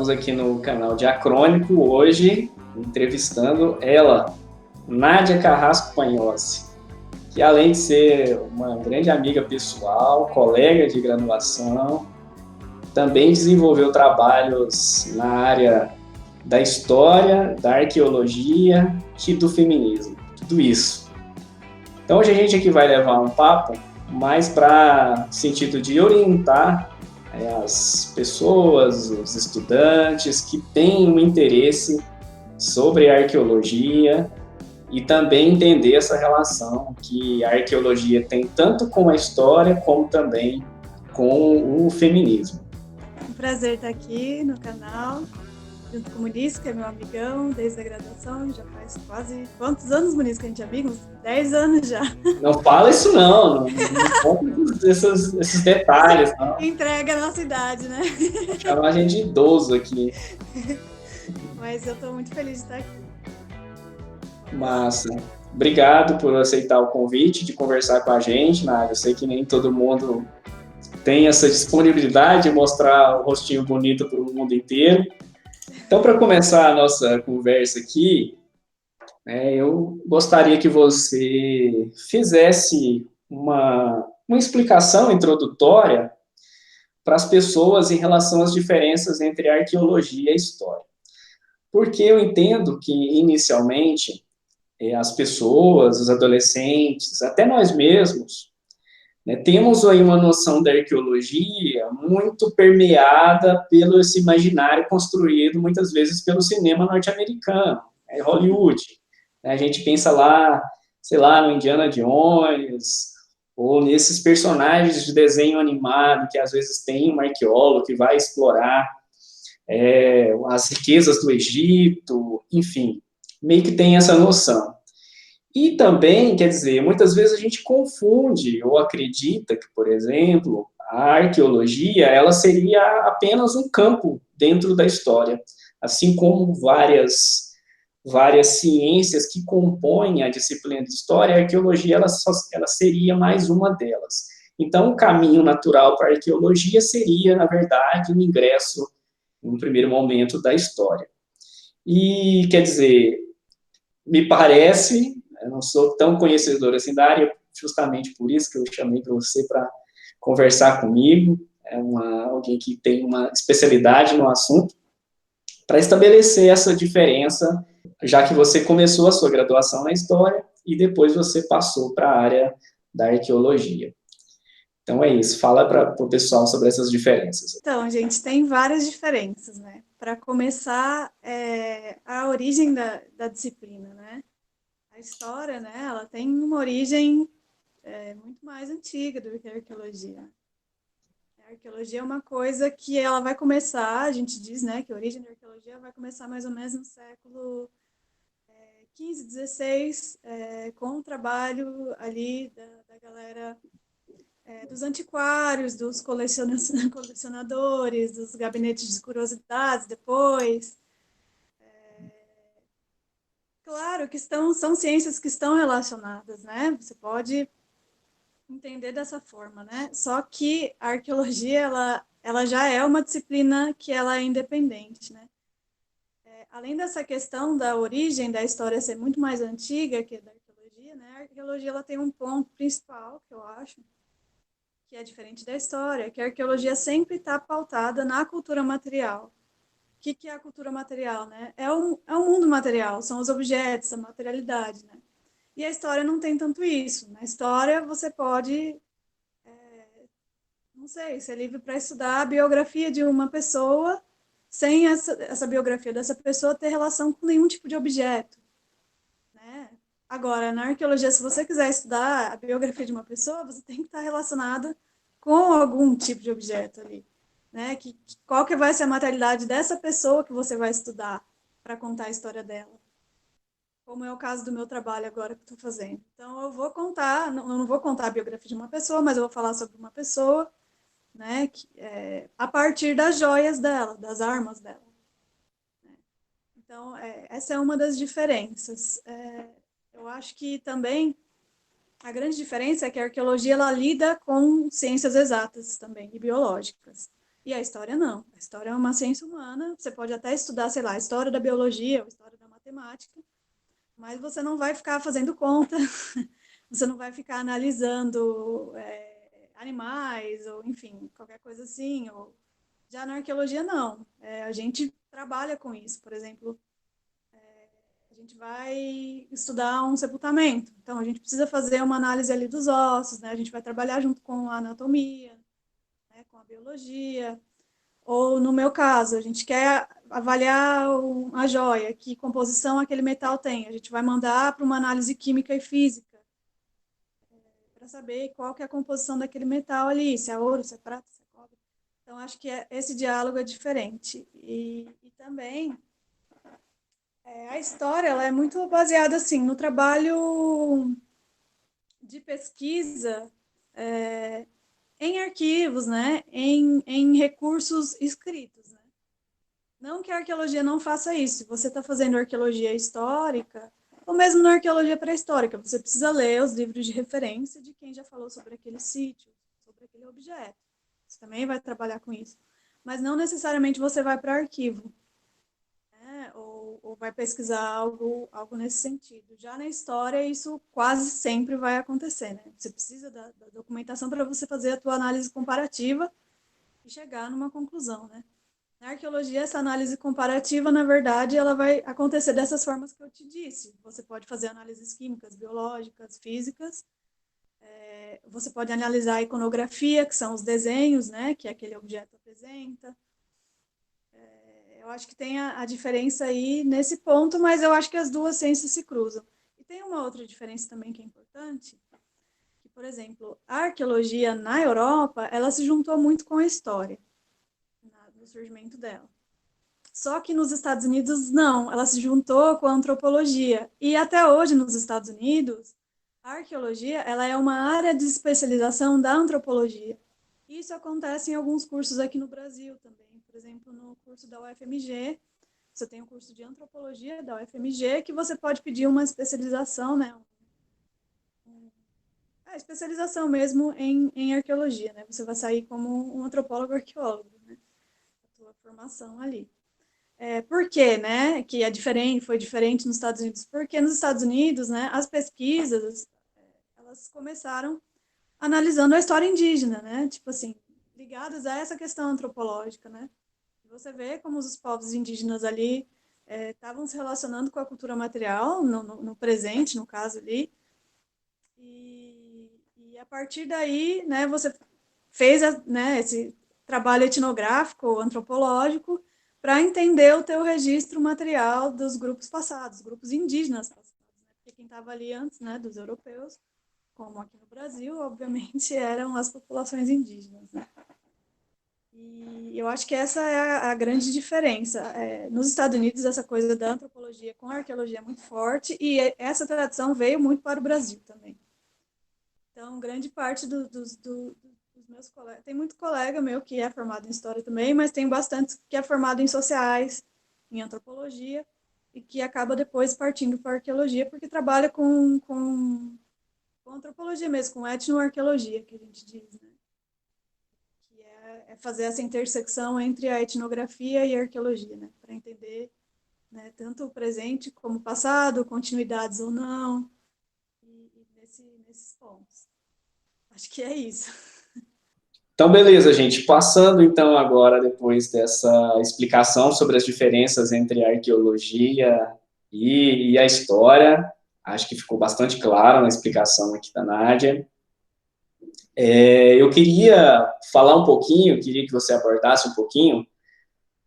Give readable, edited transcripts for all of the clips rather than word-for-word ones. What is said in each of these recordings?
Estamos aqui no canal Diacrônico, hoje entrevistando ela, Nádia Carrasco Panhossi, que além de ser uma grande amiga pessoal, colega de graduação, também desenvolveu trabalhos na área da história, da arqueologia e do feminismo, tudo isso. Então hoje a gente aqui vai levar um papo mais para sentido de orientar as pessoas, os estudantes que têm um interesse sobre a arqueologia e também entender essa relação que a arqueologia tem tanto com a história como também com o feminismo. Um prazer estar aqui no canal, junto com o Muniz, que é meu amigão desde a graduação, já faz quase... Quantos anos, Muniz, que a gente é amigo? 10 anos já. Não fala isso não conta esses detalhes. Não. Entrega a nossa idade, né? Vou chamar a gente de idoso aqui. Mas eu estou muito feliz de estar aqui. Massa. Obrigado por aceitar o convite de conversar com a gente, Nádia. Eu sei que nem todo mundo tem essa disponibilidade de mostrar o rostinho bonito para o mundo inteiro. Então, para começar a nossa conversa aqui, eu gostaria que você fizesse uma explicação introdutória para as pessoas em relação às diferenças entre a arqueologia e a história. Porque eu entendo que, inicialmente, as pessoas, os adolescentes, até nós mesmos, temos aí uma noção da arqueologia muito permeada pelo esse imaginário construído muitas vezes pelo cinema norte-americano, Hollywood. A gente pensa lá, sei lá, no Indiana Jones, ou nesses personagens de desenho animado que às vezes tem um arqueólogo que vai explorar as riquezas do Egito, enfim, meio que tem essa noção. E também, quer dizer, muitas vezes a gente confunde ou acredita que, por exemplo, a arqueologia ela seria apenas um campo dentro da história, assim como várias ciências que compõem a disciplina de história, a arqueologia ela seria mais uma delas. Então, o caminho natural para a arqueologia seria, na verdade, um ingresso, no primeiro momento, da história. E, quer dizer, me parece... Eu não sou tão conhecedor assim da área, justamente por isso que eu chamei para você para conversar comigo, alguém que tem uma especialidade no assunto, para estabelecer essa diferença, já que você começou a sua graduação na história e depois você passou para a área da arqueologia. Então é isso, fala para o pessoal sobre essas diferenças. Então, gente, tem várias diferenças, né? Para começar, a origem da disciplina, né? A história, né, ela tem uma origem muito mais antiga do que a arqueologia. A arqueologia é uma coisa que ela vai começar, a gente diz, né, que a origem da arqueologia vai começar mais ou menos no século XV, XVI, com o trabalho ali da galera dos antiquários, dos colecionadores, dos gabinetes de curiosidades depois. Claro que são ciências que estão relacionadas, né? Você pode entender dessa forma, né? Só que a arqueologia, ela já é uma disciplina que ela é independente, né? Além dessa questão da origem da história ser muito mais antiga que a da arqueologia, né? A arqueologia ela tem um ponto principal, que eu acho, que é diferente da história, que a arqueologia sempre está pautada na cultura material. O que é a cultura material, né? É o mundo material, são os objetos, a materialidade, né? E a história não tem tanto isso. Na história, você pode, não sei, ser livre para estudar a biografia de uma pessoa sem essa biografia dessa pessoa ter relação com nenhum tipo de objeto, né? Agora, na arqueologia, se você quiser estudar a biografia de uma pessoa, você tem que estar relacionada com algum tipo de objeto ali. Né? Qual que vai ser a materialidade dessa pessoa que você vai estudar para contar a história dela. Como é o caso do meu trabalho agora que estou fazendo. Então, eu vou contar, não vou contar a biografia de uma pessoa, mas eu vou falar sobre uma pessoa, né, a partir das joias dela, das armas dela. Então, essa é uma das diferenças. Eu acho que também a grande diferença é que a arqueologia ela lida com ciências exatas também, e biológicas. E a história não. A história é uma ciência humana, você pode até estudar, sei lá, a história da biologia, a história da matemática, mas você não vai ficar fazendo conta, você não vai ficar analisando animais, ou enfim, qualquer coisa assim. Ou... Já na arqueologia, não. A gente trabalha com isso. Por exemplo, a gente vai estudar um sepultamento. Então, a gente precisa fazer uma análise ali dos ossos, né? A gente vai trabalhar junto com a anatomia, né? Com a biologia. Ou, no meu caso, a gente quer avaliar a joia, que composição aquele metal tem. A gente vai mandar para uma análise química e física, para saber qual que é a composição daquele metal ali, se é ouro, se é prata, se é cobre. Então, acho que esse diálogo é diferente. E também, a história ela é muito baseada assim, no trabalho de pesquisa em arquivos, né? Em recursos escritos. Né? Não que a arqueologia não faça isso. Se você está fazendo arqueologia histórica, ou mesmo na arqueologia pré-histórica, você precisa ler os livros de referência de quem já falou sobre aquele sítio, sobre aquele objeto. Você também vai trabalhar com isso. Mas não necessariamente você vai para arquivo, né? Ou vai pesquisar algo nesse sentido. Já na história, isso quase sempre vai acontecer. Né? Você precisa da documentação para você fazer a tua análise comparativa e chegar numa conclusão, né? Na arqueologia, essa análise comparativa, na verdade, ela vai acontecer dessas formas que eu te disse. Você pode fazer análises químicas, biológicas, físicas. Você pode analisar a iconografia, que são os desenhos, né, que aquele objeto apresenta. Eu acho que tem a diferença aí nesse ponto, mas eu acho que as duas ciências se cruzam. E tem uma outra diferença também que é importante, que, por exemplo, a arqueologia na Europa, ela se juntou muito com a história, no surgimento dela. Só que nos Estados Unidos, não, ela se juntou com a antropologia. E até hoje, nos Estados Unidos, a arqueologia ela é uma área de especialização da antropologia. Isso acontece em alguns cursos aqui no Brasil também. Por exemplo, no curso da UFMG, você tem um curso de antropologia da UFMG, que você pode pedir uma especialização, né? A especialização mesmo em arqueologia, né? Você vai sair como um antropólogo arqueólogo, né? A tua formação ali. Por quê, né? Que foi diferente nos Estados Unidos? Porque nos Estados Unidos, né, as pesquisas, elas começaram analisando a história indígena, né? Tipo assim, ligadas a essa questão antropológica, né? Você vê como os povos indígenas ali estavam se relacionando com a cultura material, no presente, no caso ali, e a partir daí, né, você fez né, esse trabalho etnográfico, antropológico, para entender o teu registro material dos grupos passados, grupos indígenas passados. Né? Porque quem estava ali antes, né, dos europeus, como aqui no Brasil, obviamente, eram as populações indígenas. Né? E eu acho que essa é a grande diferença. Nos Estados Unidos, essa coisa da antropologia com a arqueologia é muito forte, e essa tradição veio muito para o Brasil também. Então, grande parte dos meus colegas... Tem muito colega meu que é formado em história também, mas tem bastante que é formado em sociais, em antropologia, e que acaba depois partindo para a arqueologia, porque trabalha com antropologia mesmo, com etnoarqueologia, que a gente diz, né? Que é fazer essa intersecção entre a etnografia e a arqueologia, né? Para entender, né, tanto o presente como o passado, continuidades ou não, e nesses pontos. Acho que é isso. Então, beleza, gente. Passando, então, agora, depois dessa explicação sobre as diferenças entre a arqueologia e a história, acho que ficou bastante claro na explicação aqui da Nádia. Eu queria falar um pouquinho, queria que você abordasse um pouquinho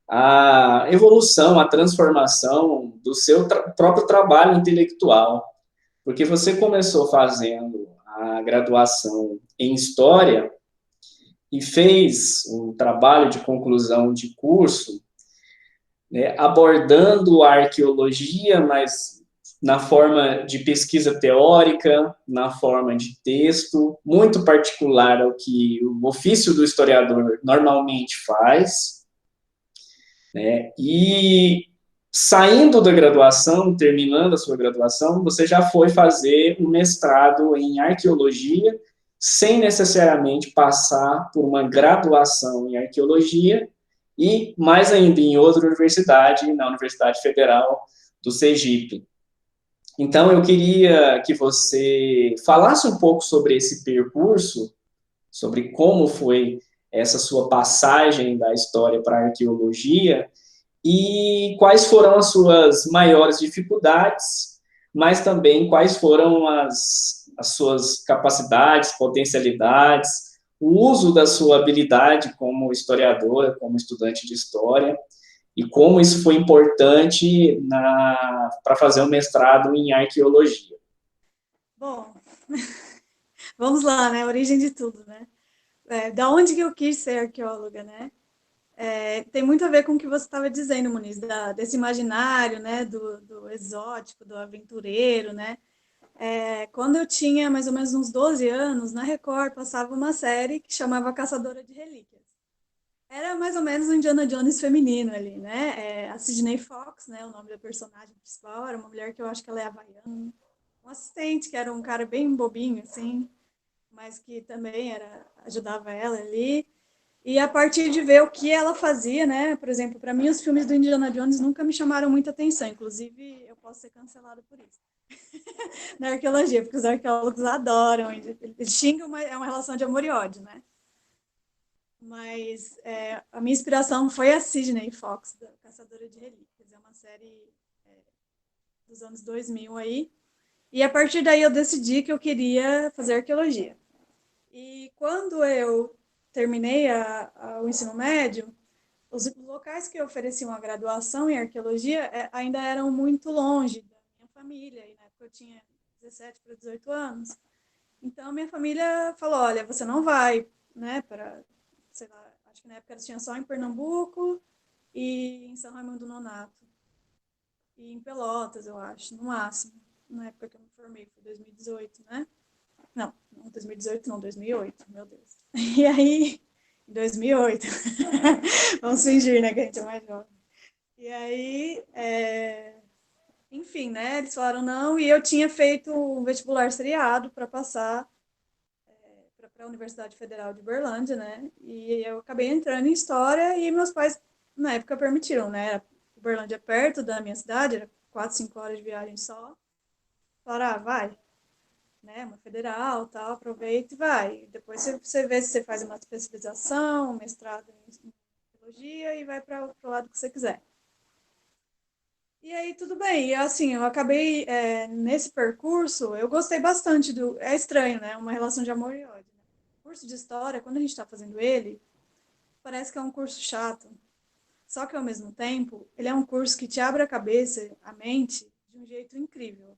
a evolução, a transformação do seu próprio trabalho intelectual, porque você começou fazendo a graduação em História e fez um trabalho de conclusão de curso, né, abordando a arqueologia, mas na forma de pesquisa teórica, na forma de texto, muito particular ao que o ofício do historiador normalmente faz, né, e saindo da graduação, terminando a sua graduação, você já foi fazer um mestrado em arqueologia sem necessariamente passar por uma graduação em arqueologia e, mais ainda, em outra universidade, na Universidade Federal do Sergipe. Então, eu queria que você falasse um pouco sobre esse percurso, sobre como foi essa sua passagem da história para a arqueologia e quais foram as suas maiores dificuldades, mas também quais foram as suas capacidades, potencialidades, o uso da sua habilidade como historiadora, como estudante de história, e como isso foi importante para fazer um mestrado em arqueologia. Bom, vamos lá, né? A origem de tudo, né? Da onde que eu quis ser arqueóloga, né? Tem muito a ver com o que você estava dizendo, Muniz, desse imaginário, né? Do exótico, do aventureiro, né? Quando eu tinha mais ou menos uns 12 anos, na Record passava uma série que chamava Caçadora de Relíquias. Era mais ou menos um Indiana Jones feminino ali, né? A Sidney Fox, né? O nome da personagem principal, era uma mulher que eu acho que ela é havaiana. Um assistente, que era um cara bem bobinho, assim, mas que também ajudava ela ali. E a partir de ver o que ela fazia, né? Por exemplo, para mim, os filmes do Indiana Jones nunca me chamaram muita atenção. Inclusive, eu posso ser cancelado por isso. Na arqueologia, porque os arqueólogos adoram. Eles xingam, é uma relação de amor e ódio, né? Mas a minha inspiração foi a Sidney Fox, da Caçadora de Relíquias. É uma série dos anos 2000 aí. E a partir daí eu decidi que eu queria fazer arqueologia. E quando eu terminei o ensino médio, os locais que ofereciam a graduação em arqueologia ainda eram muito longe da minha família. E na época eu tinha 17 para 18 anos. Então minha família falou: olha, você não vai, né, para, sei lá, acho que na época eles tinham só em Pernambuco e em São Raimundo Nonato. E em Pelotas, eu acho, no máximo. Na época que eu me formei, foi 2018, né? Não, 2018 não, 2008, meu Deus. E aí, em 2008, vamos fingir, né, que a gente é mais jovem. E aí, enfim, né, eles falaram não, e eu tinha feito um vestibular seriado para passar para a Universidade Federal de Uberlândia, né, e eu acabei entrando em História e meus pais, na época, permitiram, né, Uberlândia é perto da minha cidade, era 4, 5 horas de viagem só. Falaram, vai, né, uma federal, tal, aproveita e vai. Depois você vê se você faz uma especialização, um mestrado em biologia e vai para o lado que você quiser. E aí, tudo bem. E assim, eu acabei, nesse percurso, eu gostei bastante do... É estranho, né? Uma relação de amor e ódio. Né? O curso de História, quando a gente está fazendo ele, parece que é um curso chato. Só que, ao mesmo tempo, ele é um curso que te abre a cabeça, a mente, de um jeito incrível.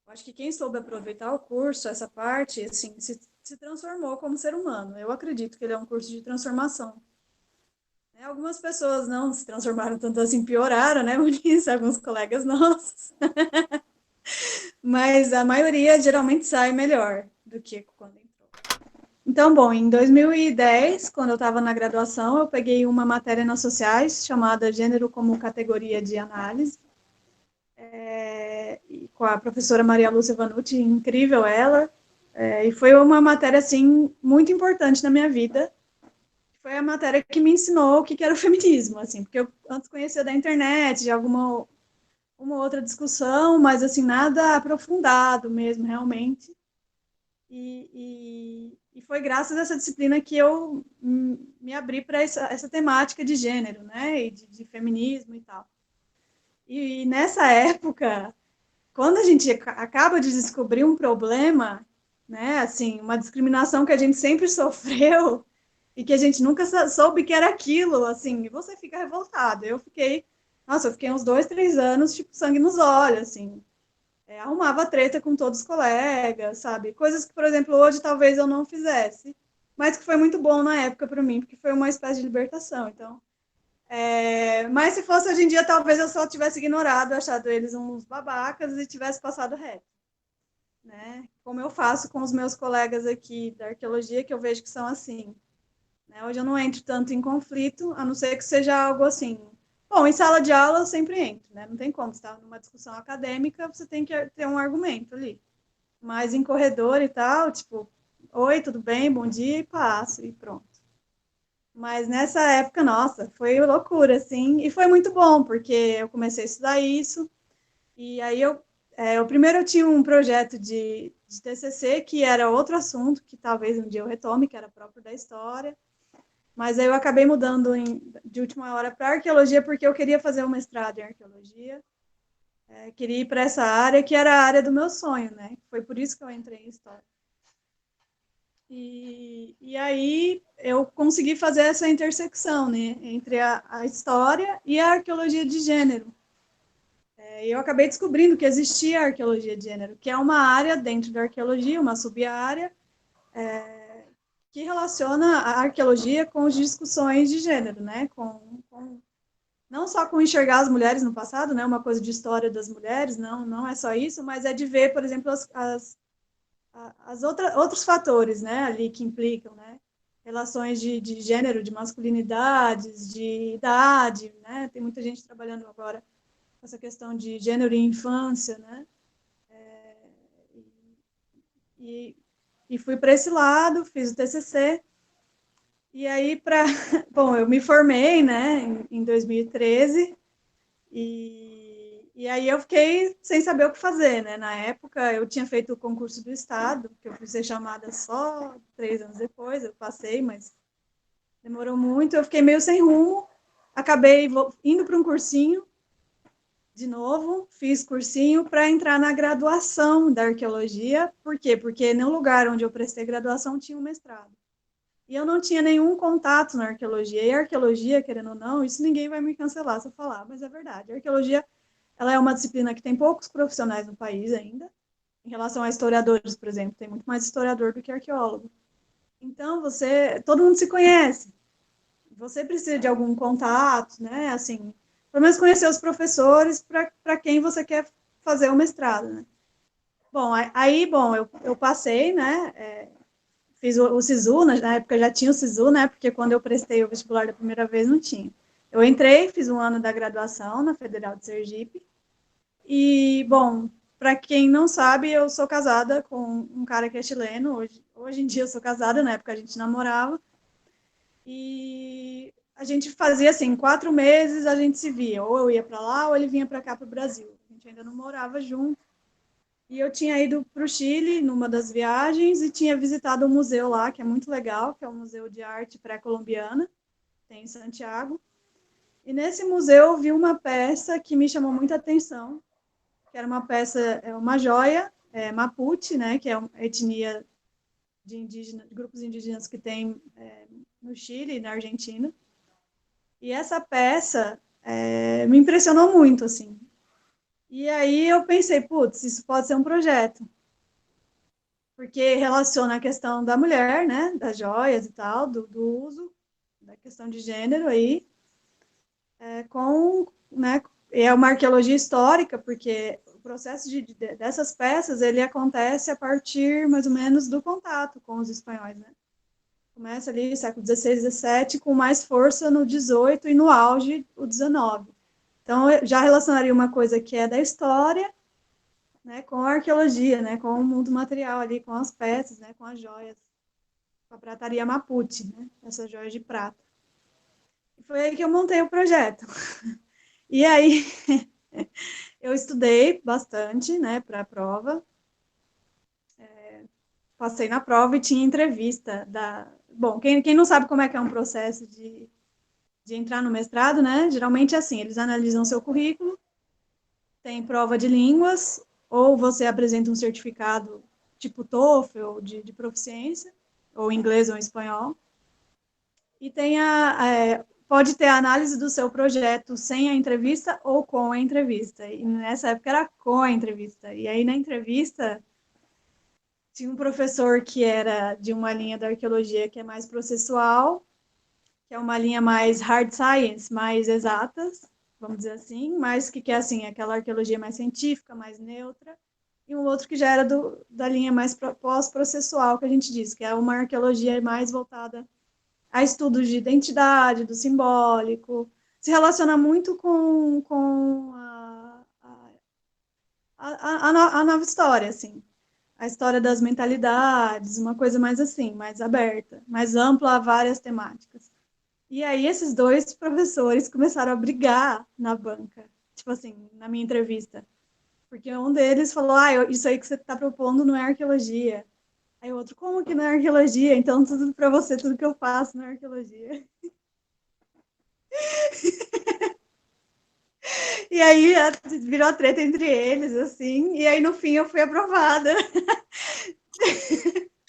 Acho que quem soube aproveitar o curso, essa parte, assim, se transformou como ser humano. Eu acredito que ele é um curso de transformação. Algumas pessoas não se transformaram tanto assim, pioraram, né, Muniz? Alguns colegas nossos. Mas a maioria geralmente sai melhor do que quando entrou. Então, bom, em 2010, quando eu estava na graduação, eu peguei uma matéria nas sociais chamada Gênero como Categoria de Análise. Com a professora Maria Lúcia Vanucci, incrível ela, e foi uma matéria, assim, muito importante na minha vida. Foi a matéria que me ensinou o que era o feminismo, assim, porque eu antes conhecia da internet, de uma outra discussão, mas, assim, nada aprofundado mesmo, realmente. E foi graças a essa disciplina que eu me abri para essa temática de gênero, né, e de feminismo e tal. E nessa época, quando a gente acaba de descobrir um problema, né, assim, uma discriminação que a gente sempre sofreu e que a gente nunca soube que era aquilo, assim, você fica revoltado. Eu fiquei uns 2, 3 anos, tipo, sangue nos olhos, assim. Arrumava treta com todos os colegas, sabe? Coisas que, por exemplo, hoje talvez eu não fizesse, mas que foi muito bom na época para mim, porque foi uma espécie de libertação. Então, mas se fosse hoje em dia, talvez eu só tivesse ignorado, achado eles uns babacas e tivesse passado reto. Né? Como eu faço com os meus colegas aqui da arqueologia, que eu vejo que são assim. Né? Hoje eu não entro tanto em conflito, a não ser que seja algo assim. Bom, em sala de aula eu sempre entro, né? Não tem como, você está numa discussão acadêmica, você tem que ter um argumento ali. Mas em corredor e tal, tipo, oi, tudo bem, bom dia, e passo, e pronto. Mas nessa época, nossa, foi loucura, assim, e foi muito bom, porque eu comecei a estudar isso, e aí eu primeiro eu tinha um projeto de TCC, que era outro assunto, que talvez um dia eu retome, que era próprio da história, mas aí eu acabei mudando de última hora para arqueologia, porque eu queria fazer um mestrado em arqueologia, queria ir para essa área, que era a área do meu sonho, né? Foi por isso que eu entrei em história. E aí eu consegui fazer essa intersecção, né, entre a história e a arqueologia de gênero. E eu acabei descobrindo que existia a arqueologia de gênero, que é uma área dentro da arqueologia, uma sub-área, que relaciona a arqueologia com as discussões de gênero, né, não só com enxergar as mulheres no passado, né, uma coisa de história das mulheres, não é só isso, mas é de ver, por exemplo, outros fatores, né, ali que implicam, né, relações de gênero, de masculinidades, de idade, né, tem muita gente trabalhando agora com essa questão de gênero e infância, né, e, e fui para esse lado, fiz o TCC, e aí bom, eu me formei, né, em 2013, e aí eu fiquei sem saber o que fazer, né? Na época eu tinha feito o concurso do Estado, que eu fui ser chamada só 3 anos depois, eu passei, mas demorou muito, eu fiquei meio sem rumo, acabei indo para um cursinho, de novo, fiz cursinho para entrar na graduação da arqueologia, por quê? Porque no lugar onde eu prestei graduação tinha um mestrado. E eu não tinha nenhum contato na arqueologia, e a arqueologia, querendo ou não, isso ninguém vai me cancelar se eu falar, mas é verdade, a arqueologia ela é uma disciplina que tem poucos profissionais no país ainda. Em relação a historiadores, por exemplo, tem muito mais historiador do que arqueólogo. Então, todo mundo se conhece. Você precisa de algum contato, né? Assim, pelo menos conhecer os professores para quem você quer fazer o mestrado, né? Bom, bom, eu passei, né? Fiz o SISU, na época já tinha o SISU, né? Porque quando eu prestei o vestibular da primeira vez, não tinha. Eu entrei, fiz um ano da graduação na Federal de Sergipe, e, bom, para quem não sabe, eu sou casada com um cara que é chileno. Hoje em dia eu sou casada, na época a gente namorava. E a gente fazia assim, 4 meses a gente se via. Ou eu ia para lá, ou ele vinha para cá, para o Brasil. A gente ainda não morava junto. E eu tinha ido para o Chile numa das viagens e tinha visitado um museu lá, que é muito legal, que é o Museu de Arte Pré-Colombiana, tem em Santiago. E nesse museu eu vi uma peça que me chamou muita atenção, que era uma peça, uma joia, Mapuche, né, que é uma etnia de grupos indígenas que tem no Chile e na Argentina. E essa peça me impressionou muito, assim. E aí eu pensei, putz, isso pode ser um projeto, porque relaciona a questão da mulher, né, das joias e tal, do uso, da questão de gênero aí, né, é uma arqueologia histórica, porque o processo dessas peças, ele acontece a partir, mais ou menos, do contato com os espanhóis, né? Começa ali século XVI, XVII, com mais força no XVIII e no auge o XIX. Então, eu já relacionaria uma coisa que é da história, né, com a arqueologia, né, com o mundo material ali, com as peças, né, com as joias, com a prataria Mapuche, né, essas joias de prata. E foi aí que eu montei o projeto. E aí eu estudei bastante, né, para a prova. Passei na prova e tinha entrevista Bom, quem não sabe como é que é um processo de entrar no mestrado, né? Geralmente é assim, eles analisam seu currículo, tem prova de línguas, ou você apresenta um certificado tipo TOEFL de proficiência, ou inglês ou espanhol, e pode ter a análise do seu projeto sem a entrevista ou com a entrevista. E nessa época era com a entrevista. E aí na entrevista tinha um professor que era de uma linha da arqueologia que é mais processual, que é uma linha mais hard science, mais exatas, vamos dizer assim, mas que é assim, aquela arqueologia mais científica, mais neutra, e um outro que já era da linha mais pós-processual, que a gente diz, que é uma arqueologia mais voltada a estudos de identidade, do simbólico, se relaciona muito com a nova história, assim. a história das mentalidades, uma coisa mais assim, mais aberta, mais ampla a várias temáticas. E aí esses dois professores começaram a brigar na banca, tipo assim, na minha entrevista. Porque um deles falou, isso aí que você está propondo não é arqueologia. Aí o outro, como que não é arqueologia? Então tudo para você, tudo que eu faço não é arqueologia. E aí virou a treta entre eles, assim, e aí no fim eu fui aprovada.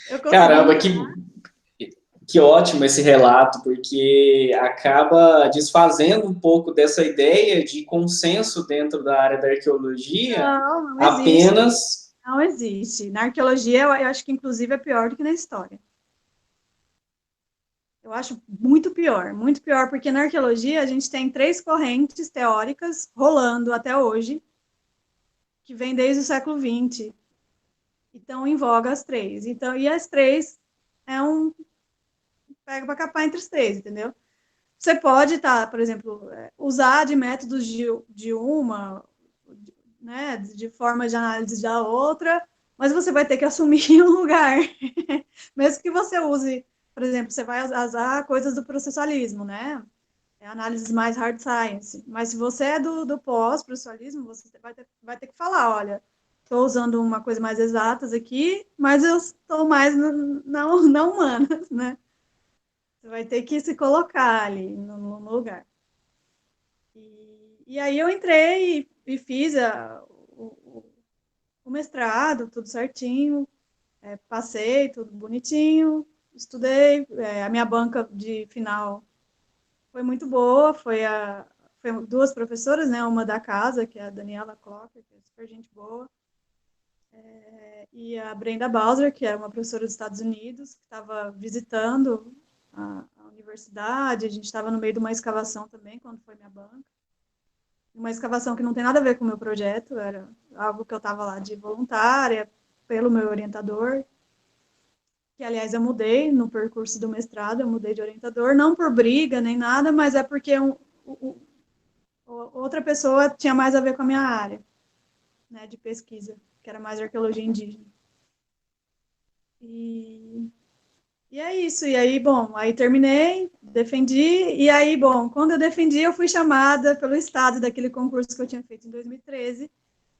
Eu consegui Caramba, entrar. que ótimo esse relato, porque acaba desfazendo um pouco dessa ideia de consenso dentro da área da arqueologia Não, não existe. apenas. Não existe. Na arqueologia, eu acho que inclusive é pior do que na história. Eu acho muito pior, porque na arqueologia a gente tem 3 correntes teóricas rolando até hoje, que vêm desde o século XX. Então, em voga as 3. Então, e as 3 é um pega para capar entre as 3, entendeu? Você pode, por exemplo, usar de métodos de uma, né, de formas de análise da outra, mas você vai ter que assumir um lugar. Mesmo que você use, por exemplo, você vai usar coisas do processualismo, né? Análises mais hard science. Mas se você é do pós-processualismo, você vai ter que falar, olha, estou usando uma coisa mais exatas aqui, mas eu estou mais não humanas, né? Você vai ter que se colocar ali no lugar. E aí eu entrei e fiz o mestrado, tudo certinho, passei, tudo bonitinho, estudei, a minha banca de final foi muito boa, foi 2 professoras, né, uma da casa, que é a Daniela Clocker, que é super gente boa, e a Brenda Bowser, que era uma professora dos Estados Unidos, que estava visitando a universidade, a gente estava no meio de uma escavação também, quando foi minha banca. Uma escavação que não tem nada a ver com o meu projeto, era algo que eu estava lá de voluntária, pelo meu orientador, que aliás eu mudei no percurso do mestrado, eu mudei de orientador, não por briga nem nada, mas é porque outra pessoa tinha mais a ver com a minha área, né, de pesquisa, que era mais arqueologia indígena. E, e é isso, e aí, bom, aí terminei, defendi, e aí, bom, quando eu defendi, eu fui chamada pelo Estado daquele concurso que eu tinha feito em 2013,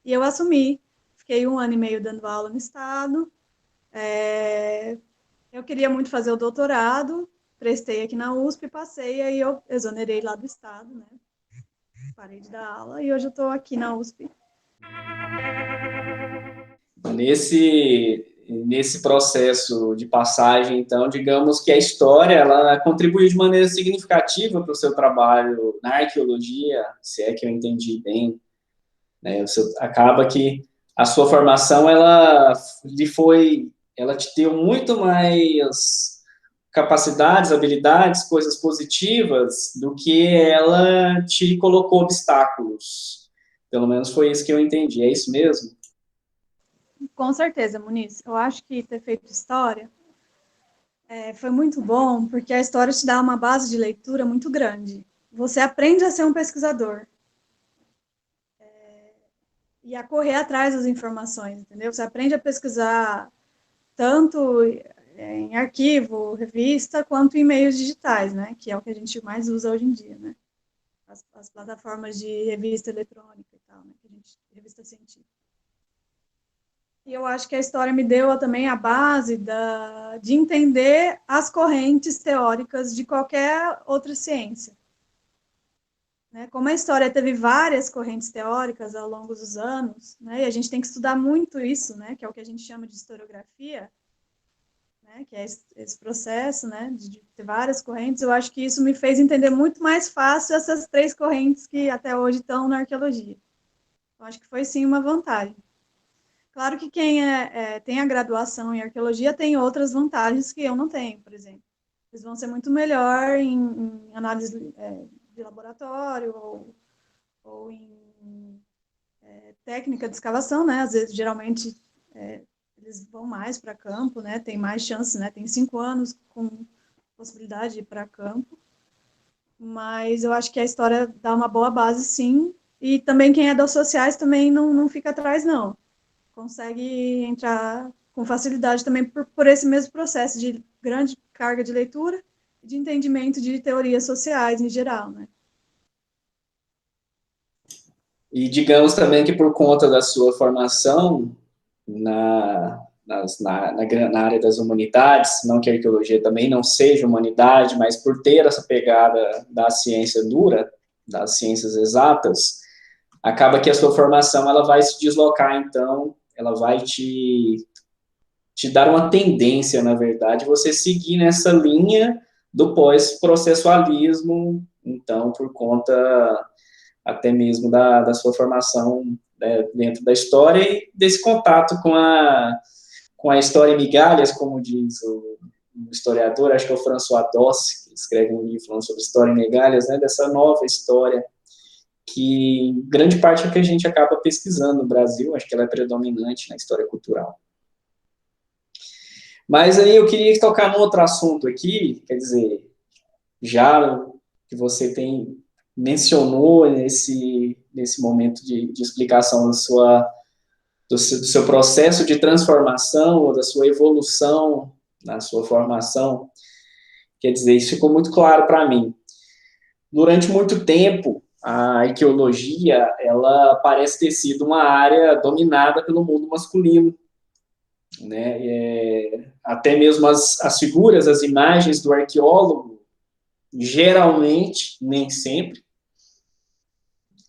e eu assumi. Fiquei 1 ano e meio dando aula no Estado. Eu queria muito fazer o doutorado, prestei aqui na USP, passei, aí eu exonerei lá do Estado, né? Parei de dar aula e hoje eu estou aqui na USP. Nesse processo de passagem, então, digamos que a história ela contribuiu de maneira significativa para o seu trabalho na arqueologia, se é que eu entendi bem, né? Acaba que a sua formação ela te deu muito mais capacidades, habilidades, coisas positivas do que ela te colocou obstáculos. Pelo menos foi isso que eu entendi. É isso mesmo? Com certeza, Muniz. Eu acho que ter feito história foi muito bom, porque a história te dá uma base de leitura muito grande. Você aprende a ser um pesquisador e a correr atrás das informações, entendeu? Você aprende a pesquisar tanto em arquivo, revista, quanto em meios digitais, né? Que é o que a gente mais usa hoje em dia, né? As plataformas de revista eletrônica e tal, né? Revista científica. E eu acho que a história me deu também a base de entender as correntes teóricas de qualquer outra ciência. Né? Como a história teve várias correntes teóricas ao longo dos anos, né? E a gente tem que estudar muito isso, né? Que é o que a gente chama de historiografia, né? Que é esse processo, né? De ter várias correntes. Eu acho que isso me fez entender muito mais fácil essas 3 correntes que até hoje estão na arqueologia. Eu acho que foi sim uma vantagem. Claro que quem tem a graduação em arqueologia tem outras vantagens que eu não tenho, por exemplo. Eles vão ser muito melhor em análise de laboratório ou em técnica de escavação, né? Às vezes, geralmente, eles vão mais para campo, né? Tem mais chances, né? Tem 5 anos com possibilidade de ir para campo. Mas eu acho que a história dá uma boa base, sim. E também quem é das sociais também não fica atrás, não. Consegue entrar com facilidade também por esse mesmo processo de grande carga de leitura e de entendimento de teorias sociais em geral, né? E digamos também que por conta da sua formação na área das humanidades, não que a arqueologia também não seja humanidade, mas por ter essa pegada da ciência dura, das ciências exatas, acaba que a sua formação ela vai se deslocar, então, ela vai te dar uma tendência, na verdade, você seguir nessa linha do pós-processualismo, então, por conta até mesmo da sua formação, né, dentro da história e desse contato com a história em migalhas, como diz o historiador, acho que é o François Doss, que escreve um livro falando sobre história em migalhas, né, dessa nova história que grande parte é o que a gente acaba pesquisando no Brasil, acho que ela é predominante na história cultural. Mas aí eu queria tocar num outro assunto aqui, quer dizer, já que você mencionou nesse momento de explicação do seu processo de transformação ou da sua evolução na sua formação, quer dizer, isso ficou muito claro para mim. Durante muito tempo, a arqueologia, ela parece ter sido uma área dominada pelo mundo masculino, né? Até mesmo as figuras, as imagens do arqueólogo, geralmente, nem sempre,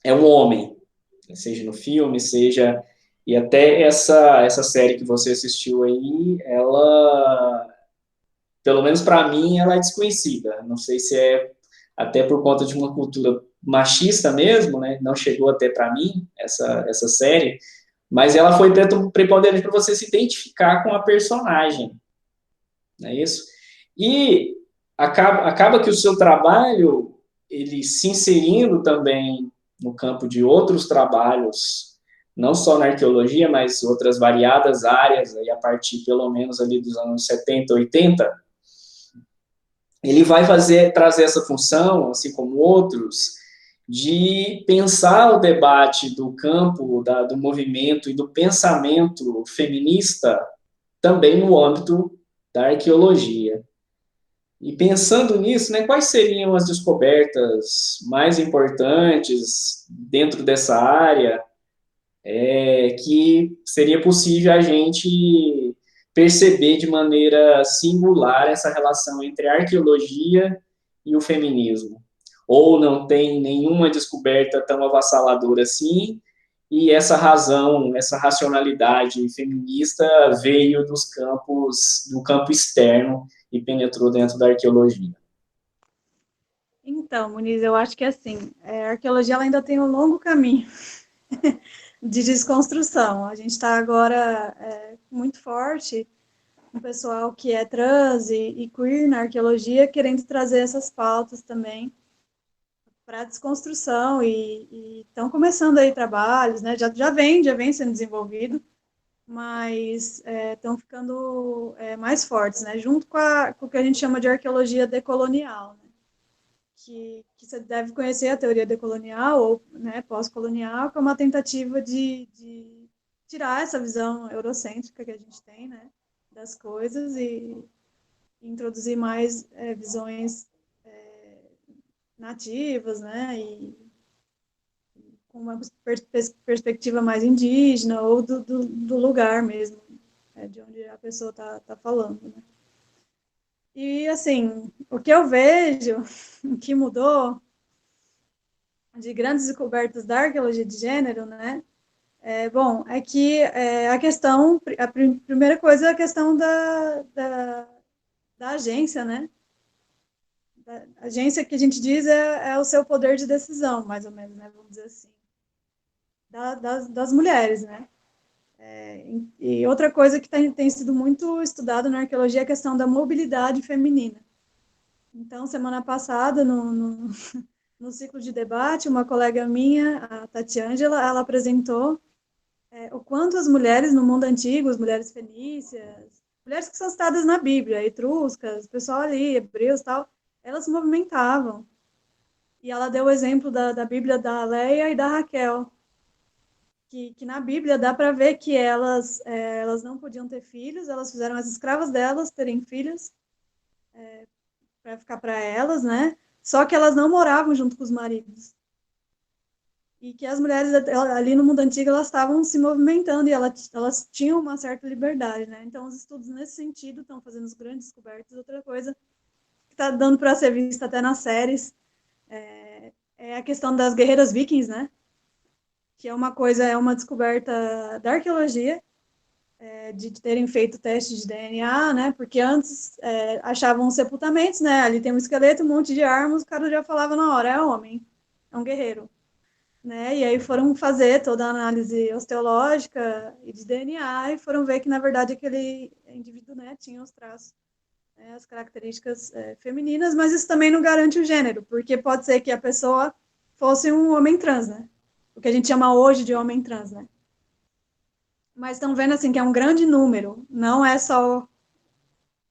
é um homem, seja no filme, seja... E até essa série que você assistiu aí, ela, pelo menos para mim, ela é desconhecida. Não sei se é até por conta de uma cultura machista mesmo, né? Não chegou até para mim essa série, mas ela foi preponderante para você se identificar com a personagem, não é isso? E acaba que o seu trabalho, ele se inserindo também no campo de outros trabalhos, não só na arqueologia, mas outras variadas áreas, aí a partir pelo menos ali dos anos 70, 80, ele vai trazer essa função, assim como outros, de pensar o debate do campo, do movimento e do pensamento feminista também no âmbito da arqueologia. E pensando nisso, né, quais seriam as descobertas mais importantes dentro dessa área que seria possível a gente perceber de maneira singular essa relação entre a arqueologia e o feminismo? Ou não tem nenhuma descoberta tão avassaladora assim, e essa razão, essa racionalidade feminista veio do campo externo e penetrou dentro da arqueologia? Então, Muniz, eu acho que assim, a arqueologia ela ainda tem um longo caminho de desconstrução. A gente está agora muito forte, um pessoal que é trans e queer na arqueologia, querendo trazer essas pautas também para a desconstrução e estão começando aí trabalhos, né? Já vem sendo desenvolvido, mas estão ficando mais fortes, né? Junto com o que a gente chama de arqueologia decolonial, né? Que você deve conhecer a teoria decolonial ou, né, pós-colonial, que é uma tentativa de tirar essa visão eurocêntrica que a gente tem, né, das coisas e introduzir mais visões nativas, né, e com uma perspectiva mais indígena ou do lugar mesmo, de onde a pessoa está falando, né. E, assim, o que eu vejo que mudou de grandes descobertas da arqueologia de gênero, né, é que a primeira coisa é a questão da agência, né, da agência que a gente diz é o seu poder de decisão, mais ou menos, né, vamos dizer assim, das mulheres, né. E outra coisa que tem sido muito estudada na arqueologia é a questão da mobilidade feminina. Então, semana passada, no ciclo de debate, uma colega minha, a Tatiângela, ela apresentou o quanto as mulheres no mundo antigo, as mulheres fenícias, mulheres que são citadas na Bíblia, etruscas, pessoal ali, hebreus e tal, elas se movimentavam. E ela deu o exemplo da Bíblia da Leia e da Raquel, que na Bíblia dá para ver que elas não podiam ter filhos, elas fizeram as escravas delas terem filhos para ficar para elas, né? Só que elas não moravam junto com os maridos. E que as mulheres ali no mundo antigo, elas estavam se movimentando e elas tinham uma certa liberdade, né? Então, os estudos nesse sentido estão fazendo as grandes descobertas. Outra coisa que está dando para ser vista até nas séries é a questão das guerreiras vikings, né? Que é uma descoberta da arqueologia, de terem feito teste de DNA, né? Porque antes achavam sepultamentos, né? Ali tem um esqueleto, um monte de armas, o cara já falava na hora, é homem, é um guerreiro. Né? E aí foram fazer toda a análise osteológica e de DNA e foram ver que, na verdade, aquele indivíduo, né, tinha os traços, né, as características femininas, mas isso também não garante o gênero, porque pode ser que a pessoa fosse um homem trans, né? O que a gente chama hoje de homem trans, né? Mas estão vendo, assim, que é um grande número, não é só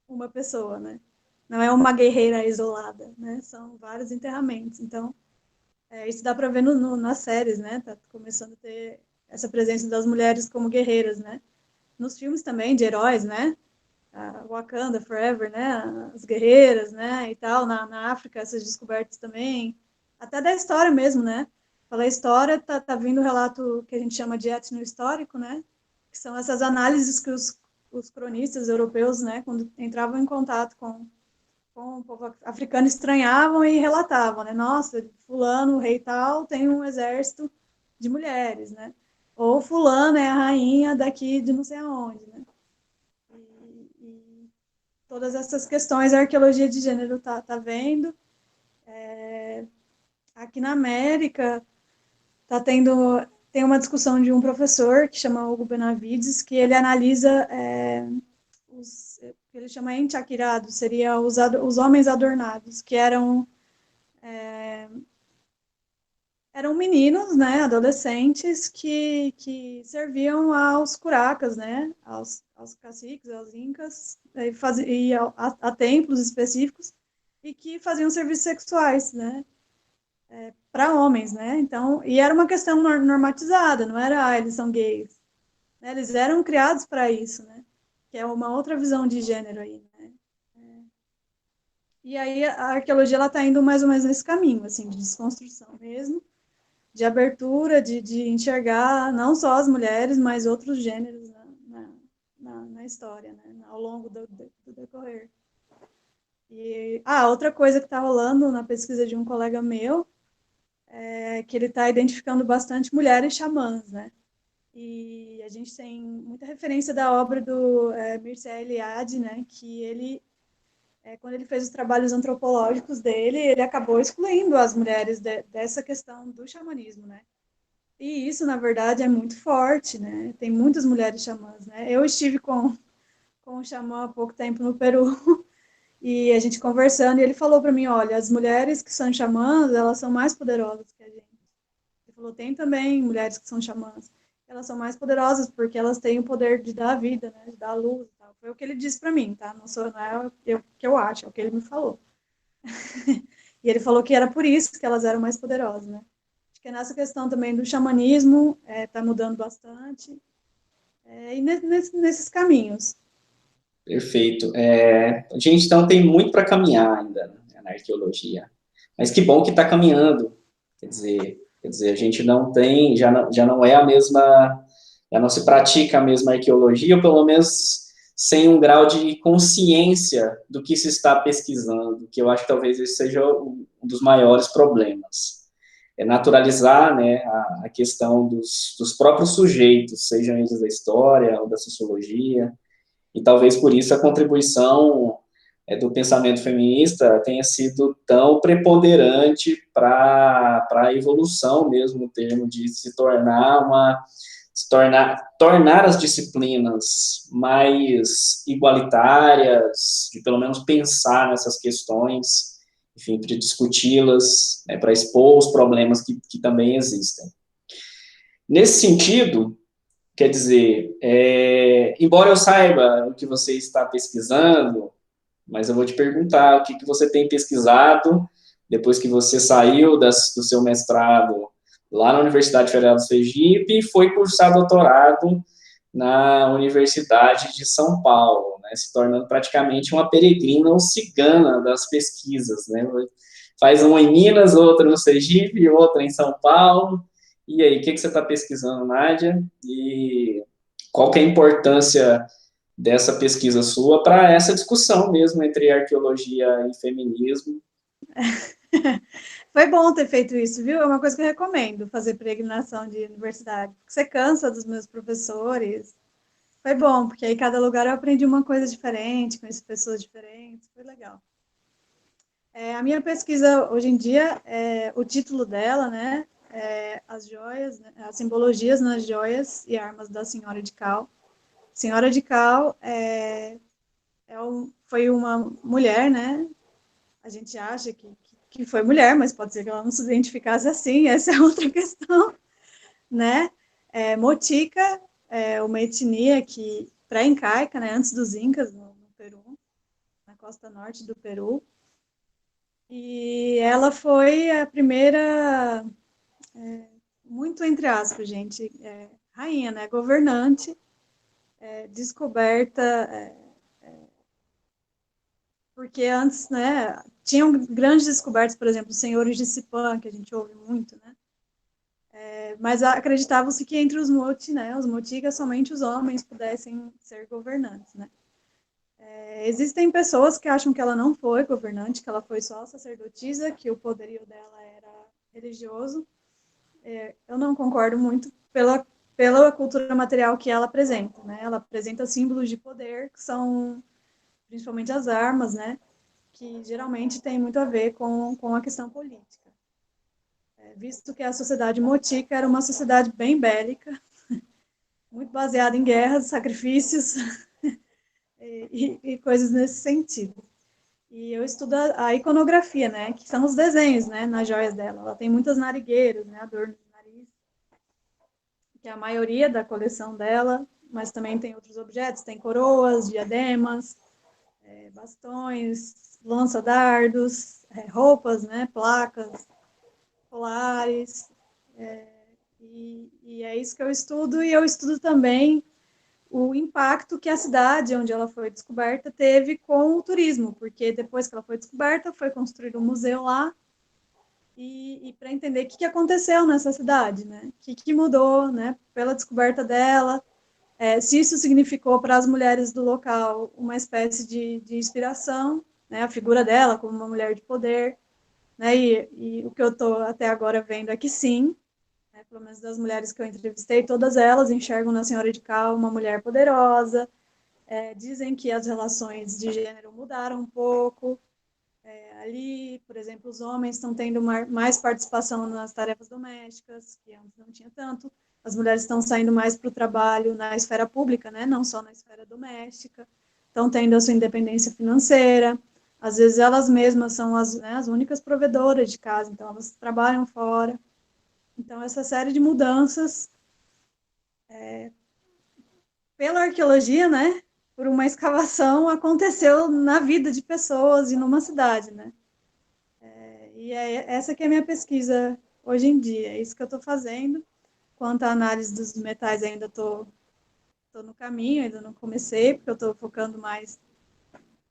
uma pessoa, né? Não é uma guerreira isolada, né? São vários enterramentos, então... isso dá para ver nas séries, né? Tá começando a ter essa presença das mulheres como guerreiras, né? Nos filmes também, de heróis, né? Wakanda Forever, né? As guerreiras, né? E tal, na África, essas descobertas também. Até da história mesmo, né? Pela história, tá vindo um relato que a gente chama de etnohistórico, né? Que são essas análises que os cronistas europeus, né? Quando entravam em contato com o povo africano, estranhavam e relatavam, né? Nossa, fulano, o rei tal, tem um exército de mulheres, né? Ou fulano é a rainha daqui de não sei aonde, né? E todas essas questões a arqueologia de gênero tá vendo. Aqui na América tem uma discussão de um professor que chama Hugo Benavides, que ele analisa que ele chama enchaquirados, seria os homens adornados, que eram meninos, né, adolescentes, que serviam aos curacas, né, aos caciques, aos incas, e a templos específicos, e que faziam serviços sexuais, né, para homens, né, então, e era uma questão normatizada, não era, eles são gays, né, eles eram criados para isso, né, que é uma outra visão de gênero aí, né. E aí a arqueologia ela está indo mais ou menos nesse caminho, assim, de desconstrução mesmo, de abertura, de enxergar não só as mulheres, mas outros gêneros na história, né, ao longo do decorrer. E outra coisa que está rolando na pesquisa de um colega meu é que ele está identificando bastante mulheres xamãs, né? E a gente tem muita referência da obra do Mircea Eliade, né? Que ele quando ele fez os trabalhos antropológicos dele, ele acabou excluindo as mulheres dessa questão do xamanismo, né? E isso, na verdade, é muito forte, né? Tem muitas mulheres xamãs, né? Eu estive com um xamã há pouco tempo no Peru e a gente conversando e ele falou para mim, olha, as mulheres que são xamãs, elas são mais poderosas que a gente. Ele falou, tem também mulheres que são xamãs. Elas são mais poderosas porque elas têm o poder de dar a vida, né? De dar a luz e tal. Foi o que ele disse para mim, tá? Não é o que eu acho, é o que ele me falou. E ele falou que era por isso que elas eram mais poderosas, né? Acho que é nessa questão também do xamanismo, tá mudando bastante. E nesses caminhos. Perfeito. A gente, então, tem muito para caminhar ainda, né, na arqueologia. Mas que bom que está caminhando. Quer dizer, a gente não tem, já não é a mesma, já não se pratica a mesma arqueologia, ou pelo menos sem um grau de consciência do que se está pesquisando, que eu acho que talvez esse seja um dos maiores problemas. É naturalizar, né, a questão dos próprios sujeitos, sejam eles da história ou da sociologia, e talvez por isso a contribuição do pensamento feminista tenha sido tão preponderante para a evolução mesmo, no termo de tornar as disciplinas mais igualitárias, de pelo menos pensar nessas questões, enfim, para discuti-las, né, para expor os problemas que também existem. Nesse sentido, quer dizer, embora eu saiba o que você está pesquisando, mas eu vou te perguntar o que você tem pesquisado depois que você saiu do seu mestrado lá na Universidade Federal do Sergipe e foi cursar doutorado na Universidade de São Paulo, né, se tornando praticamente uma peregrina ou cigana das pesquisas, né, faz uma em Minas, outra no Sergipe, outra em São Paulo. E aí, o que você está pesquisando, Nádia? E qual que é a importância dessa pesquisa sua para essa discussão mesmo entre arqueologia e feminismo? Foi bom ter feito isso, viu? É uma coisa que eu recomendo, fazer peregrinação de universidade. Porque você cansa dos meus professores. Foi bom, porque aí cada lugar eu aprendi uma coisa diferente, conheci pessoas diferentes, foi legal. A minha pesquisa hoje em dia, o título dela, né, as joias, né, as simbologias nas joias e armas da Senhora de Cal. Senhora de Cal foi uma mulher, né? A gente acha que foi mulher, mas pode ser que ela não se identificasse assim, essa é outra questão, né? Motica é uma etnia que pré-incaica, né, antes dos Incas, no Peru, na costa norte do Peru. E ela foi a primeira, muito entre aspas, gente, rainha, né, governante, descoberta, porque antes, né, tinham grandes descobertas, por exemplo, os senhores de Cipã, que a gente ouve muito, né, mas acreditava-se que entre os Moti, né, os Moticas, somente os homens pudessem ser governantes, né. Existem pessoas que acham que ela não foi governante, que ela foi só sacerdotisa, que o poderio dela era religioso. Eu não concordo muito pela cultura material que ela apresenta, né? Ela apresenta símbolos de poder, que são principalmente as armas, né? Que geralmente tem muito a ver com a questão política. Visto que a sociedade motica era uma sociedade bem bélica, muito baseada em guerras, sacrifícios e coisas nesse sentido. E eu estudo a iconografia, né? Que são os desenhos, né? Nas joias dela. Ela tem muitas narigueiras, né? Adorno de nariz, que é a maioria da coleção dela, mas também tem outros objetos, tem coroas, diademas, bastões, lança-dardos, roupas, né? Placas, colares, e é isso que eu estudo, e eu estudo também o impacto que a cidade onde ela foi descoberta teve com o turismo, porque depois que ela foi descoberta, foi construído um museu lá, e para entender o que aconteceu nessa cidade, né? O que mudou, né? Pela descoberta dela, se isso significou para as mulheres do local uma espécie de inspiração, né? A figura dela como uma mulher de poder, né? E o que eu estou até agora vendo é que sim, né? Pelo menos das mulheres que eu entrevistei, todas elas enxergam na Senhora de Cal uma mulher poderosa, dizem que as relações de gênero mudaram um pouco, ali, por exemplo, os homens estão tendo mais participação nas tarefas domésticas, que antes não tinha tanto. As mulheres estão saindo mais para o trabalho na esfera pública, né? Não só na esfera doméstica. Estão tendo a sua independência financeira. Às vezes elas mesmas são as únicas provedoras de casa, então elas trabalham fora. Então, essa série de mudanças, pela arqueologia, né? Por uma escavação, aconteceu na vida de pessoas e numa cidade, né? E essa que é a minha pesquisa hoje em dia, é isso que eu estou fazendo. Quanto à análise dos metais, ainda estou no caminho, ainda não comecei, porque eu estou focando mais,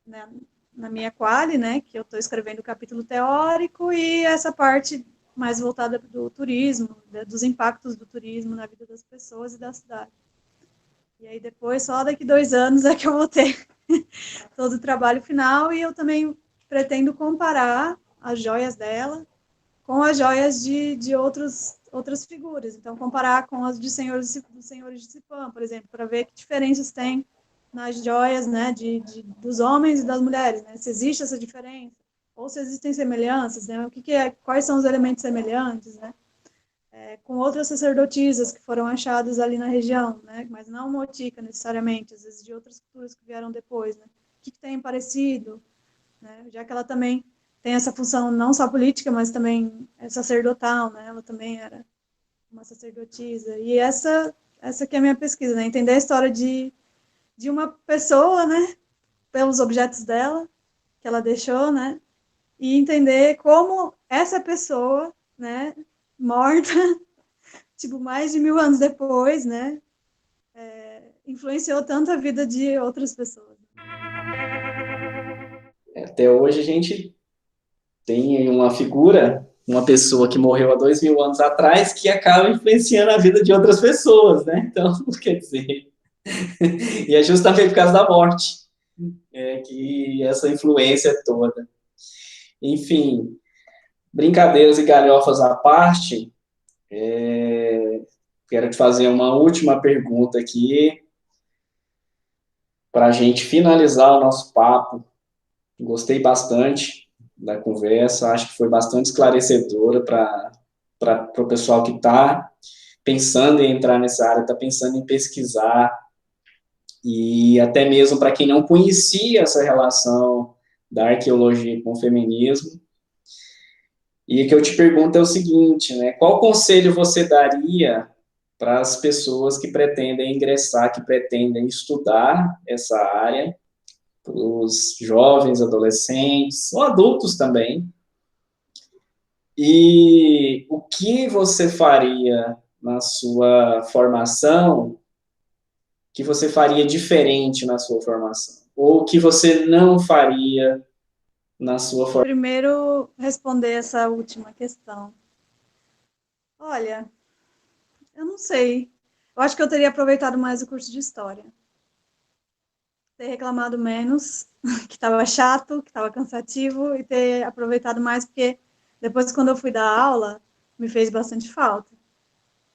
né, na minha quali, né, que eu estou escrevendo o capítulo teórico, e essa parte mais voltada do turismo, dos impactos do turismo na vida das pessoas e da cidade. E aí depois, só daqui 2 anos, é que eu vou ter todo o trabalho final, e eu também pretendo comparar as joias dela com as joias de outras figuras. Então, comparar com as dos senhores de Cipã, por exemplo, para ver que diferenças tem nas joias, né, dos homens e das mulheres, né? Se existe essa diferença, ou se existem semelhanças, né? Quais são os elementos semelhantes, né? Com outras sacerdotisas que foram achadas ali na região, né? Mas não motica necessariamente, às vezes de outras culturas que vieram depois, né? O que tem parecido, né? Já que ela também tem essa função não só política, mas também sacerdotal, né? Ela também era uma sacerdotisa. E essa que é a minha pesquisa, né? Entender a história de uma pessoa, né? Pelos objetos dela, que ela deixou, né? E entender como essa pessoa, né? Morta, tipo, mais de 1000 anos depois, né, influenciou tanto a vida de outras pessoas. Até hoje a gente tem uma figura, uma pessoa que morreu há 2000 anos atrás, que acaba influenciando a vida de outras pessoas, né? Então, quer dizer, e é justamente por causa da morte, que essa influência é toda. Enfim, brincadeiras e galhofas à parte, quero te fazer uma última pergunta aqui, para a gente finalizar o nosso papo. Gostei bastante da conversa, acho que foi bastante esclarecedora para o pessoal que está pensando em entrar nessa área, está pensando em pesquisar, e até mesmo para quem não conhecia essa relação da arqueologia com o feminismo. E o que eu te pergunto é o seguinte, né? Qual conselho você daria para as pessoas que pretendem ingressar, que pretendem estudar essa área, para os jovens, adolescentes, ou adultos também? E o que você faria na sua formação que você faria diferente na sua formação? Ou que você não faria na sua formação? Primeiro, responder essa última questão. Olha, eu não sei. Eu acho que eu teria aproveitado mais o curso de História. Ter reclamado menos, que estava chato, que estava cansativo, e ter aproveitado mais, porque depois, quando eu fui dar aula, me fez bastante falta.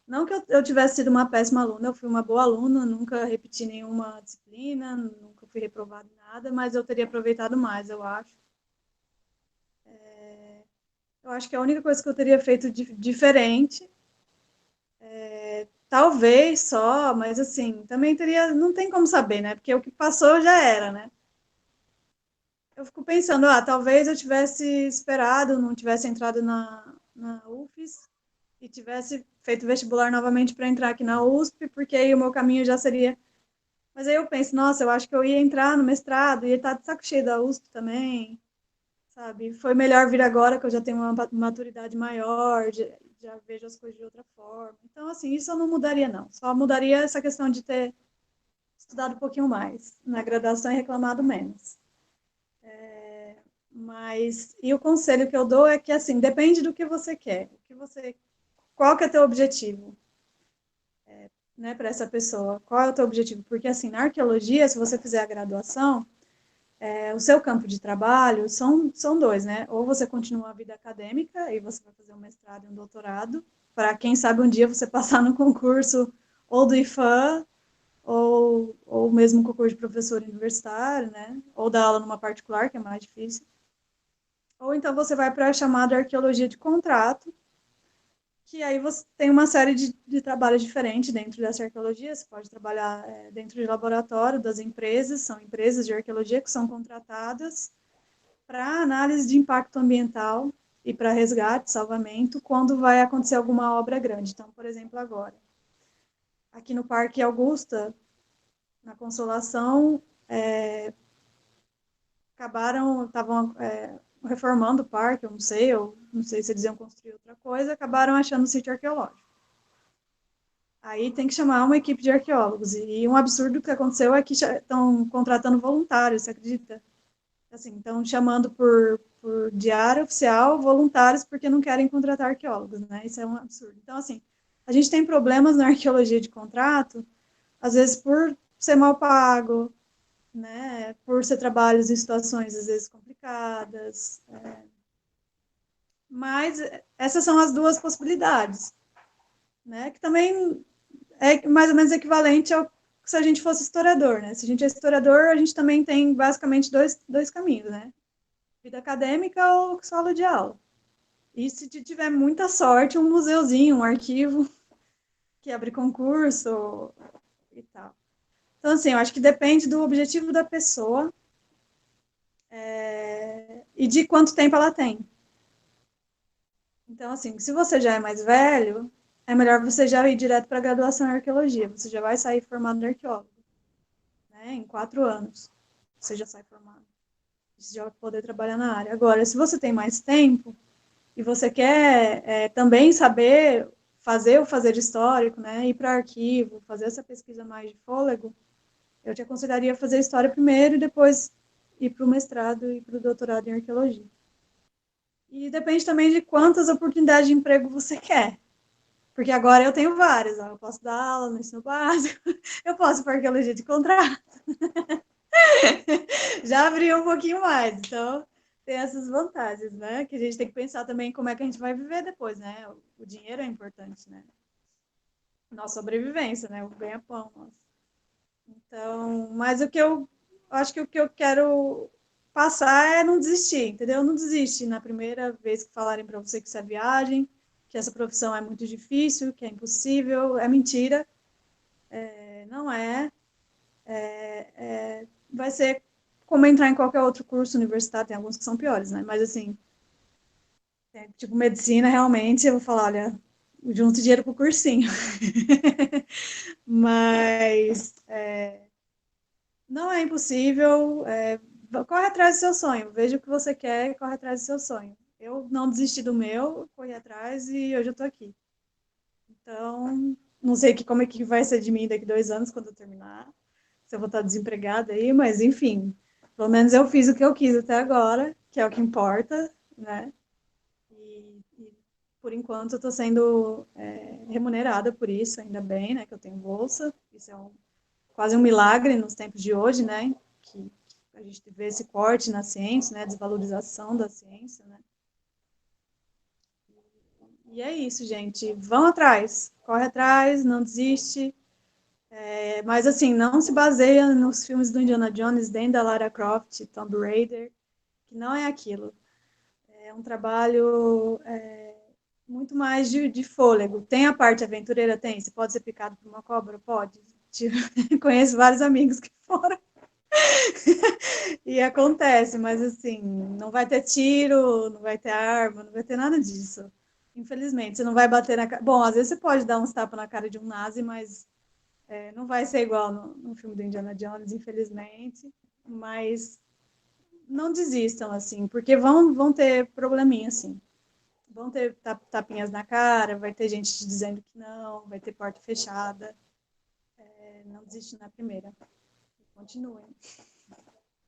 Não que eu tivesse sido uma péssima aluna, eu fui uma boa aluna, nunca repeti nenhuma disciplina, nunca fui reprovada em nada, mas eu teria aproveitado mais, eu acho. Eu acho que a única coisa que eu teria feito diferente, talvez só, mas assim, também teria, não tem como saber, né? Porque o que passou já era, né? Eu fico pensando, talvez eu tivesse esperado, não tivesse entrado na UFES e tivesse feito vestibular novamente para entrar aqui na USP, porque aí o meu caminho já seria. Mas aí eu penso, nossa, eu acho que eu ia entrar no mestrado, ia estar de saco cheio da USP também, sabe? Foi melhor vir agora, que eu já tenho uma maturidade maior, já vejo as coisas de outra forma. Então, assim, isso eu não mudaria, não. Só mudaria essa questão de ter estudado um pouquinho mais na graduação e reclamado menos. Mas, e o conselho que eu dou é que, assim, depende do que você quer. Qual que é o teu objetivo, né, para essa pessoa? Qual é o teu objetivo? Porque, assim, na arqueologia, se você fizer a graduação, o seu campo de trabalho são dois, né? Ou você continua a vida acadêmica e você vai fazer um mestrado e um doutorado, para quem sabe um dia você passar no concurso ou do IFAM, ou mesmo concurso de professor universitário, né? Ou dar aula numa particular, que é mais difícil. Ou então você vai para a chamada arqueologia de contrato, que aí você tem uma série de trabalhos diferentes dentro dessa arqueologia. Você pode trabalhar dentro de laboratório das empresas, são empresas de arqueologia que são contratadas para análise de impacto ambiental e para resgate, salvamento, quando vai acontecer alguma obra grande. Então, por exemplo, agora, aqui no Parque Augusta, na Consolação, estavam reformando o parque, eu não sei se eles iam construir outra coisa, acabaram achando o sítio arqueológico. Aí tem que chamar uma equipe de arqueólogos. E um absurdo que aconteceu é que estão contratando voluntários, você acredita? Assim, estão chamando por diário oficial voluntários porque não querem contratar arqueólogos, né? Isso é um absurdo. Então, assim, a gente tem problemas na arqueologia de contrato, às vezes por ser mal pago, né? Por ser trabalhos em situações, às vezes, complicadas. Mas essas são as duas possibilidades, né? Que também é mais ou menos equivalente ao se a gente fosse historiador, né? Se a gente é historiador, a gente também tem basicamente dois caminhos, né? Vida acadêmica ou sala de aula. E se tiver muita sorte, um museuzinho, um arquivo que abre concurso e tal. Então, assim, eu acho que depende do objetivo da pessoa e de quanto tempo ela tem. Então, assim, se você já é mais velho, é melhor você já ir direto para a graduação em arqueologia. Você já vai sair formado em arqueólogo, né? Em 4 anos. Você já sai formado. Você já vai poder trabalhar na área. Agora, se você tem mais tempo e você quer também saber fazer o fazer histórico, né, ir para arquivo, fazer essa pesquisa mais de fôlego, eu te aconselharia fazer história primeiro e depois ir para o mestrado e para o doutorado em arqueologia. E depende também de quantas oportunidades de emprego você quer. Porque agora eu tenho várias. Ó. Eu posso dar aula no ensino básico, eu posso ir para arqueologia de contrato. Já abriu um pouquinho mais. Então, tem essas vantagens, né? Que a gente tem que pensar também como é que a gente vai viver depois, né? O dinheiro é importante, né? Nossa sobrevivência, né? O ganha-pão nosso. Então, mas o que eu acho que o que eu quero passar é não desistir, entendeu? Não desiste na primeira vez que falarem para você que isso é viagem, que essa profissão é muito difícil, que é impossível, é mentira. Não é. Vai ser como entrar em qualquer outro curso universitário, tem alguns que são piores, né? Mas assim, tipo medicina, realmente, eu vou falar, olha, junto dinheiro pro cursinho. Mas não é impossível. Corre atrás do seu sonho. Veja o que você quer e corre atrás do seu sonho. Eu não desisti do meu, corri atrás e hoje eu tô aqui. Então, não sei como é que vai ser de mim daqui 2 anos, quando eu terminar. Se eu vou estar desempregada aí, mas enfim. Pelo menos eu fiz o que eu quis até agora, que é o que importa, né? E por enquanto eu estou sendo remunerada por isso, ainda bem, né? Que eu tenho bolsa. Isso é quase um milagre nos tempos de hoje, né? Que a gente vê esse corte na ciência, né? A desvalorização da ciência, né? E é isso, gente. Vão atrás, corre atrás, não desiste. Mas assim, não se baseia nos filmes do Indiana Jones, nem da Lara Croft, Tomb Raider, que não é aquilo. É um trabalho muito mais de fôlego. Tem a parte aventureira? Tem. Você pode ser picado por uma cobra? Pode. Conheço vários amigos que foram. E acontece, mas assim, não vai ter tiro, não vai ter arma, não vai ter nada disso. Infelizmente, você não vai bater na cara. Bom, às vezes você pode dar uns tapas na cara de um nazi, mas não vai ser igual no filme do Indiana Jones, infelizmente. Mas não desistam, assim, porque vão ter probleminha, assim. Vão ter tapinhas na cara, vai ter gente te dizendo que não, vai ter porta fechada. Não desiste na primeira. Continuem.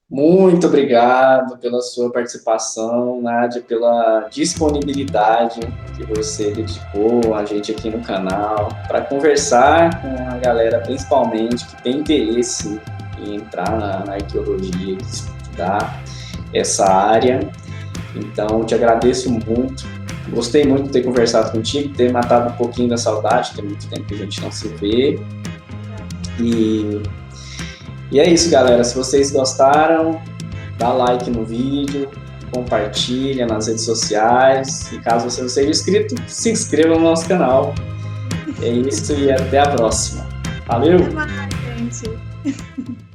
Muito obrigado pela sua participação, Nádia, pela disponibilidade que você dedicou a gente aqui no canal para conversar com a galera, principalmente, que tem interesse em entrar na arqueologia, de estudar essa área. Então, te agradeço muito. Gostei muito de ter conversado contigo, ter matado um pouquinho da saudade, tem muito tempo que a gente não se vê. E é isso, galera. Se vocês gostaram, dá like no vídeo, compartilha nas redes sociais. E caso você não seja inscrito, se inscreva no nosso canal. É isso e até a próxima. Valeu! Até mais, gente.